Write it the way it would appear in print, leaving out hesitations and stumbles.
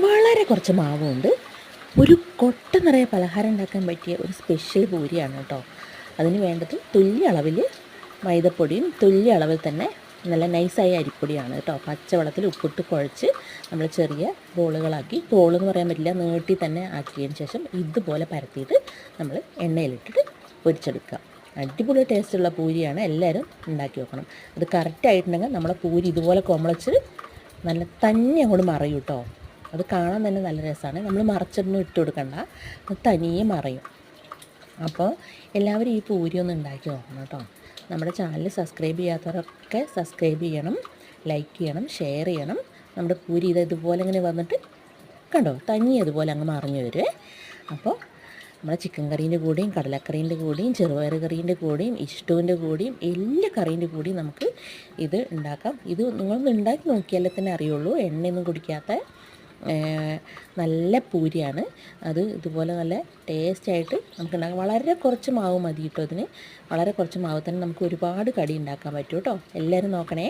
വളരെ കുറച്ച് മാവുണ്ട്. ഒരു കൊട്ട നിറയെ പലഹാരം ഉണ്ടാക്കാൻ പറ്റിയ ഒരു സ്പെഷ്യൽ പൂരിയാണ് കേട്ടോ. അതിന് വേണ്ടത് തുല്യ അളവിൽ മൈദപ്പൊടിയും തുല്യ അളവിൽ തന്നെ നല്ല നൈസായ അരിപ്പൊടിയാണ് കേട്ടോ. പച്ചവെള്ളത്തിൽ ഉപ്പിട്ട് കുഴച്ച് നമ്മൾ ചെറിയ ബോളുകളാക്കി, ബോളെന്ന് പറയാൻ പറ്റില്ല, നീട്ടി തന്നെ ആക്കിയതിന് ശേഷം ഇതുപോലെ പരത്തിയിട്ട് നമ്മൾ എണ്ണയിലിട്ടിട്ട് പൊരിച്ചെടുക്കുക. അടിപൊളി ടേസ്റ്റുള്ള പൂരിയാണ്, എല്ലാവരും ഉണ്ടാക്കി വെക്കണം. അത് കറക്റ്റായിട്ടുണ്ടെങ്കിൽ നമ്മളെ പൂരി ഇതുപോലെ കുമ്പളച്ച് നല്ല തന്നെ അങ്ങോട്ട് മറയും കേട്ടോ. അത് കാണാൻ തന്നെ നല്ല രസമാണ്. നമ്മൾ മറച്ചൊന്നും ഇട്ട് കൊടുക്കണ്ട, അത് തനിയെ മറയും. അപ്പോൾ എല്ലാവരും ഈ പൂരി ഒന്ന് ഉണ്ടാക്കി നോക്കണം കേട്ടോ. നമ്മുടെ ചാനൽ സബ്സ്ക്രൈബ് ചെയ്യാത്തവരൊക്കെ സബ്സ്ക്രൈബ് ചെയ്യണം, ലൈക്ക് ചെയ്യണം, ഷെയർ ചെയ്യണം. നമ്മുടെ പൂരി ഇതുപോലെ ഇങ്ങനെ വന്നിട്ട് കണ്ടോ, തനിയെ അതുപോലെ അങ്ങ് മറിഞ്ഞു വരുമേ. അപ്പോൾ നമ്മുടെ ചിക്കൻ കറീൻ്റെ കൂടെയും കടലക്കറീൻ്റെ കൂടെയും ചെറുപയർ കറീൻ്റെ കൂടെയും ഇഷ്ടൂൻ്റെ കൂടെയും എല്ലാ കറീൻ്റെ കൂടെയും നമുക്ക് ഇത് ഉണ്ടാക്കാം. ഇത് നിങ്ങളൊന്ന് ഉണ്ടാക്കി നോക്കിയാലേ തന്നെ അറിയുള്ളൂ. എണ്ണയൊന്നും കുടിക്കാത്ത നല്ല പൂരിയാണ്. അത് ഇതുപോലെ നല്ല ടേസ്റ്റായിട്ട് നമുക്ക് ഉണ്ടാക്കാം. വളരെ കുറച്ച് മാവ് മതി കേട്ടോ ഇതിന്. വളരെ കുറച്ച് മാവ് തന്നെ നമുക്ക് ഒരുപാട് കടി ഉണ്ടാക്കാൻ പറ്റും കേട്ടോ. എല്ലാവരും നോക്കണേ.